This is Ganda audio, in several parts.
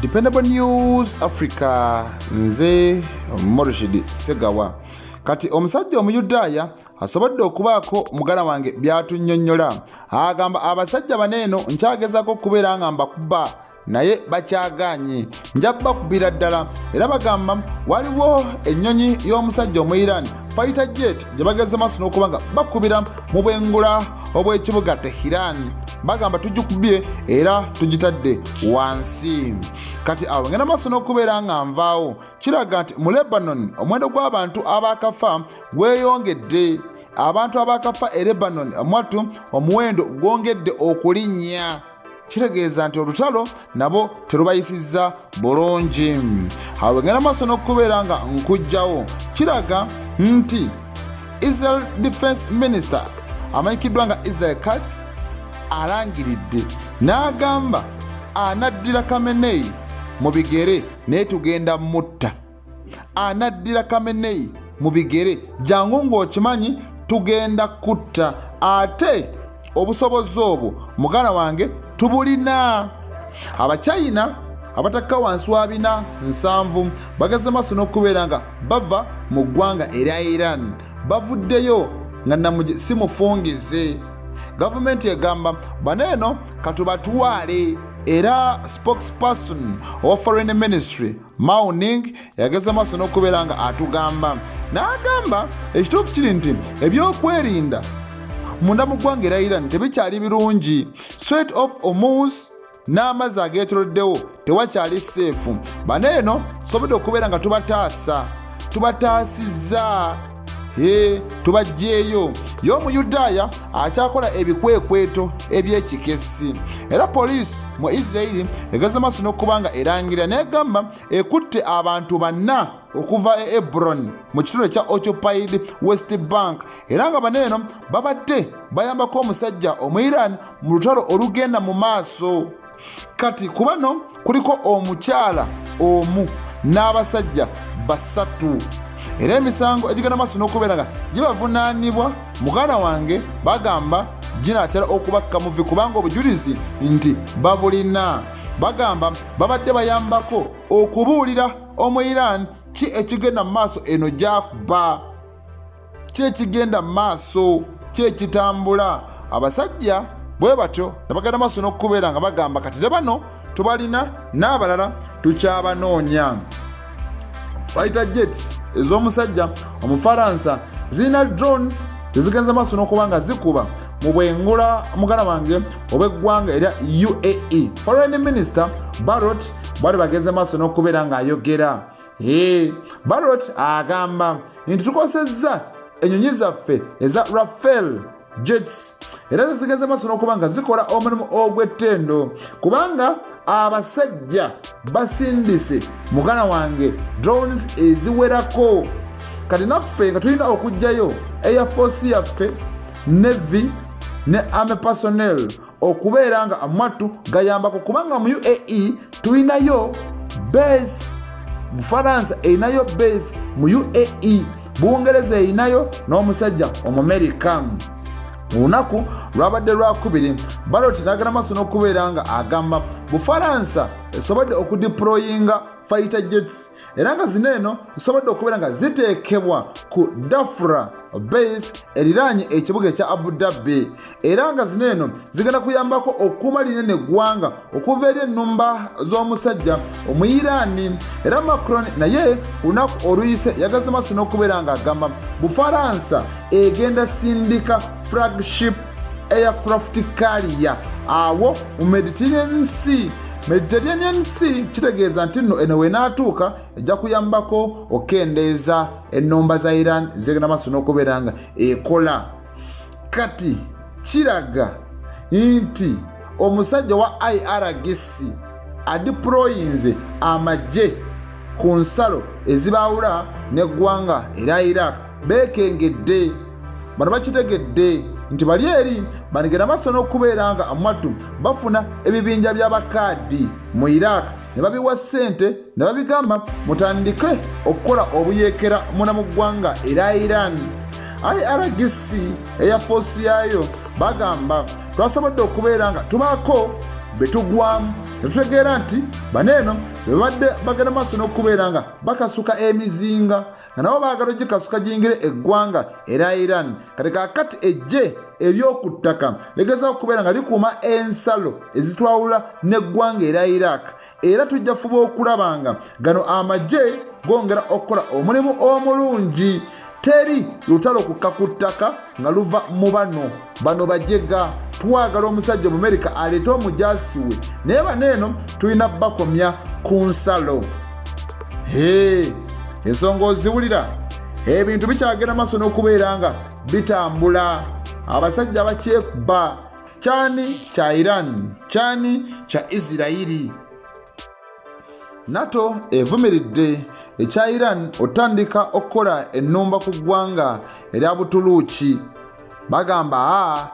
Dependable News Africa nze Morishidi Segawa. Kati omusajja omuyudaaya asobodde okubaako mugala wange by'atunnyonnyola. Agamba abasajja baneeno nkyagezako okubeera nga mbakuba naye bakyagaanye. Nja bakubira ddala era bagamba waliwo ennyonyi y'omusajja Omu-Iran fighter jet gye bageze maaso n'okuba nga bakubira mu bwengula obw'ekibuga Tehran. Bagamba tugikubye era tugitadde wansi. Kati awo ngenda maaso n'okubeera nga nvaawo kiraga nti mu Lebanon omuwendo gw'abantu abakafa gweyongedde. Abantu abakafa e Lebanon mwattu omuwendo gwongedde okulinnya. Kitegeeza nti olutalo nabo terubayisizza bulungi. Awo ngenda maaso n'okubeera nga nkujjawo kiraga nti Israel Defense Minister amanyikiddwa nga Israel Katz alangiridde n'agamba anaddira Khamenei mu bigere naye tugenda mutta. Anaddira Khamenei mu bigere jangu ng'okimanyi tugenda kutta. Ate obusobozi obwo mugana wange tubulina. Abachina abatakka wansi wa 470 bageze maaso n'okubeera nga bava mu ggwanga erya Iran. Bavuddeyo nga namugi si mufungize. Gavumenti egamba baneeno katubatwale. Era spokesperson owa Foreign Ministry Mao Ning yageze maaso n'okubeera nga atugamba n'agamba ekituufu kiri nti ebyokwerinda munda mu ggwanga erya Iran tebikyali birungi. Strait of Hormuz n'amazzi ageetooloddewo tewakyali seefu. Baneeno tusobodde okubeera nga tubataasizza tubajjeeyo. Y'Omuyudaaya akyakola ebikwekweto eby'ekikessi. Era poliisi mu Isirayiri egeze maaso n'okuba nga erangira n'egamba ekutte abantu 4 okuva e Hebron mu kitundu ekya occupied West Bank. Era nga baneeno babadde bayambako omusajja Omu-Iran mu lutalo olugenda mu maaso. Kati ku bano kuliko omukyala omu n'abasajja 3. Era emisango egigenda maaso n'okubeera nga gibavunaanibwa muganda wange bagamba ginaatera okubakka muvi kubanga obujulizi nti babulina. Bagamba babadde bayambako okubuulira Omu-Iran ki ekigenda mu maaso eno gy'akuba, ki ekigenda mu maaso, ki ekitambula. Abasajja bwe batyo ne bagenda maaso n'okubeera nga bagamba kati bano tubalina n'abalala tukyabanoonya. Fighter jets ez'omusajja Omufaransa zirina drones tezigenza maaso n'okuba nga zikuba mu bwengula mugana wange obw'eggwanga erya UAE. Foreign Minister Barrot bwali bageze maaso n'okubeera ng'ayogera. Barrot agamba nti tukosezza ennyonyi zaffe eza Rafale jets era zigeze maaso n'okuba nga zikola omulimu ogw'ettendo kubanga abasajja basindise mugana wange drones eziwerako. Kati naffe nga tulina okujjayo Air Force yaffe, Navy ne Army personnel okubeera nga amatu gayambako kubanga mu UAE tulinayo base. Bufaransa erinayo base mu UAE, Bungereza erinayo n'omusajja Omu-American. Olunaku lwabadde lwakubiri Barrot n'agenda maaso n'okubeera nga agamba Bufaransa esobodde okudeployinga fighter jets era nga zineeno zisobodde okubeera nga ziteekebwa ku Dafra base eriraanye ekibuga ekya Abu Dhabi era nga zineeno zigenda kuyambako okukuuma linene eggwanga okuva eri ennumba z'omusajja Omu-Iran. Era Macron naye olunaku oluyise yagaze maaso n'okubeera nga agamba Bufaransa egenda sindika flagship aircraft carrier awo mu Mediterranean Sea kitegeeza nti nno eno wenaatuuka ejja kuyambako okendeeza ennumba za Iran zigenda maaso n'okubeera nga ekola. Kati kiraga nti omusajja wa IRGC adeployinze amagye ku nsalo ezibaawula n'eggwanga erya Iraq beekengedde. Bano bakitegedde nti bali eri banigenda maaso n'okubeera nga amwattu bafuna ebibinja by'abakaadi mu Iraq ne babiwa ssente ne babigamba mutandike okukola obuyeekera muna mu ggwanga erya Iran. IRGC Air Force yaayo bagamba twasobodde okubeera nga tubaako betugwamu netutegeera nti baneeno bebadde bagenda maaso n'okubeera nga bakasuka emizinga nga nabo baagala ogikasuka giyingire eggwanga era Iran. Kati kaakati ejje ery'oku ttaka ligezaako okubeera nga likuuma ensalo ezitwawula n'eggwanga era Iraq, era tujja fuba okulaba nga gano amagye gongera okukola omulimu omulungi. Teri lutalo kukka ku ttaka nga luva mu bano bajega. Twagala omusajja Omumerika aleete omujaasi we, naye baneeno tulina bakomya ku nsalo. Ensonga oziwulira, ebintu bikyagenda maaso n'okubeera nga bitambula. Abasajja bakyekuba, kyani kya Iran, kyani kya Isirayiri. NATO evumiridde ekya Iran otandika okukola ennumba ku ggwanga erya Butuluuki. Bagamba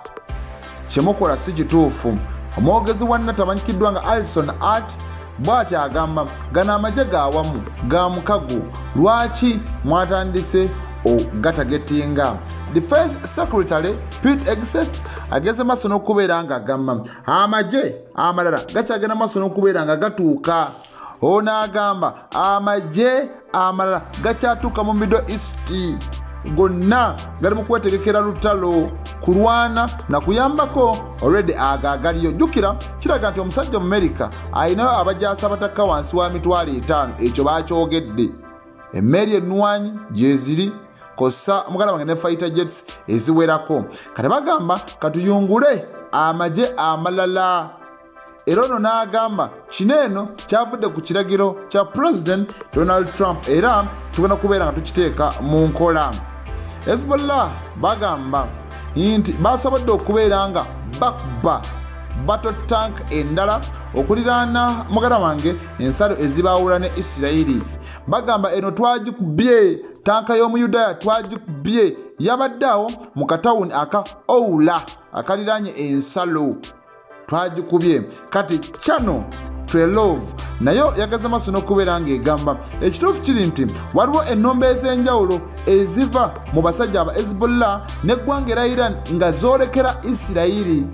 kyemukola si kituufu. Omwogezi wa NATO amanyikiddwa nga Alison Art bw'ati agamba gano amagye gaawamu ga mukago, lwaki mwatandise ogatagetinga. Defense Secretary Pete Hegseth ageze maaso n'okubeera nga agamba amagye amalala gakyagenda maaso n'okubeera nga gatuuka. Ono agamba amagye amalala gakyatuuka mu Middle East, gonna gali mu kwetegekera lutalo kulwana na kuyambako already agagaliyo. Jjukira kiraga nti omusajja Omumerika ayinayo abajaasi abatakka wansi wa mitwalo 5. Ekyo bakyogedde. Emmeri ennwanyi gyeziri kossa muganda wange ne fighter jets eziwerako. Kati bagamba katuyungule amagye amalala. Era ono n'agamba kino eno kyavudde ku kiragiro kya President Donald Trump era tugenda kubeera nga tukiteeka mu nkola. Hezbollah bagamba nti basobodde okubeera nga bakuba battle tank endala okuliraana muganda wange ensalo ezibaawula ne Isirayiri. Bagamba eno twagikubye, tanka y'Omuyudaaya twagikubye, yabaddeawo mu katawuni aka Oula akaliraanye ensalo, twagikubye. Kati Channel 12 nayo yagaza maaso n'okubeera ng'egamba ekituufu kiri nti waliwo ennombe ez'enjawulo eziva mu basajja aba Hezbollah n'eggwanga era Iran nga zoolekera Isirayiri.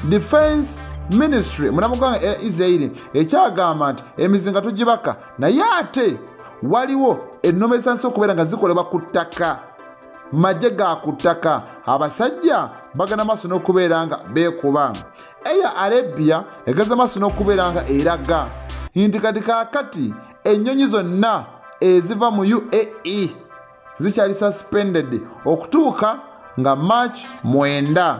Defense Ministry munamuggwanga era Isirayiri ekyagamba nti emizinga tugibaka, naye ate waliwo ennombe ezitandise okubeera nga zikolebwa ku ttaka, magye ga ku ttaka. Abasajja bagana maaso n'okubeera nga beekuba. Eya Arabia egaza maaso n'okubeera nga eraga nti kati kaakati ennyonyi zonna eziva mu UAE zikyali suspended okutuuka nga March 9.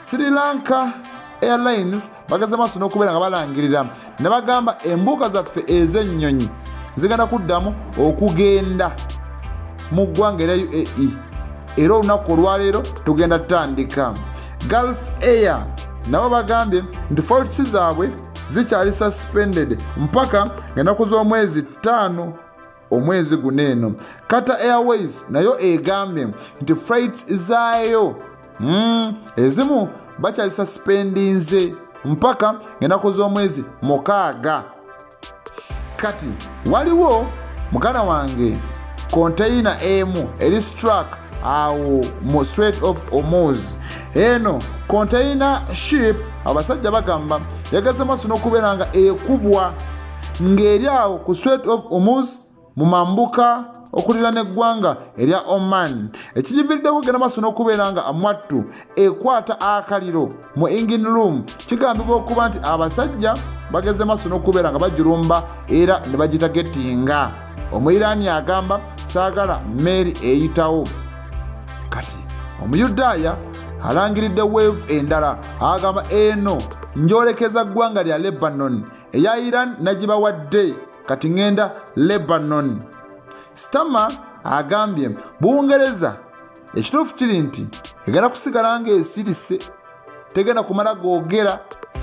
Sri Lanka Airlines bagaza maaso n'okubeera nga balangirira ne bagamba embuuka zaffe ez'ennyonyi zigenda kuddamu okugenda mu ggwanga erya UAE era olunaku olwaleero tugenda tutandika. Gulf Air nabo bagambye nti flights zaabwe zikyali suspended mpaka ennaku z'omwezi 5 omwezi guneeno. Qatar Airways nayo egambye nti flights zaayo ezimu bakyali suspendinze mpaka ennaku z'omwezi 6. Kati waliwo muganda wange container emu eri struck awo mu Strait of Hormuz. Eno container ship abasajja bagamba yagaze maaso n'okubeera nga ekubwa ng'eri awo ku Strait of Hormuz mu mambuka okulira n'eggwanga erya Oman. Ekigiviiriddeko genda maaso n'okubeera nga amwattu ekwata akaliro mu engine room. Kigambibwa okuba nti abasajja bageze maaso n'okubeera nga bagirumba era ne bagitagetinga. Omuyiraani agamba saagala mmeri eyitawo. Kati Omuyudaaya alangiridde wave endala agamba eno njolekeza ggwanga lya Lebanon eya Iran nagibawadde kati ngenda Lebanon. Stama agambye Bungereza ekituufu kiri nti egenda kusigala ng'esirise, tegenda kumala googera,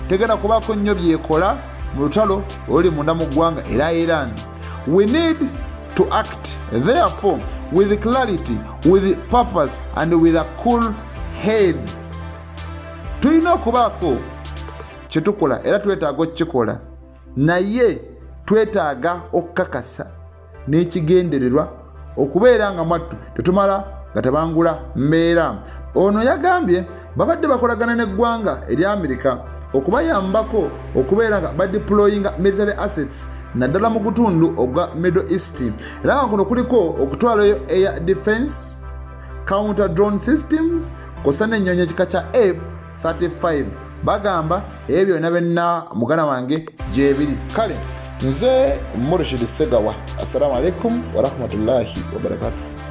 tegenda kubaako nnyo byekola mu lutalo oluli munda mu ggwanga era Iran. We need to act therefore with clarity, with purpose and with a cool head. Tulina okubaako kyetukola era twetaaga okukikola, naye twetaaga okukakasa n'ekigendererwa okubeera nga mwattu tetumala nga tebangula mbeera. Ono yagambye babadde bakolagana n'eggwanga erya Amerika okubayambako okubeera nga badeployinga military assets naddala mu gutundu ogwa Middle East. Era nga kuno kuliko okutwalayo air defense, counter drone systems, kosa n'ennyonyi ekika kya F-35. Bagamba ebyo byonna byonna mugana wange gyebiri. Kale nze Murshid Segawa, assalamu alaikum wa rahmatullahi wa barakatuh.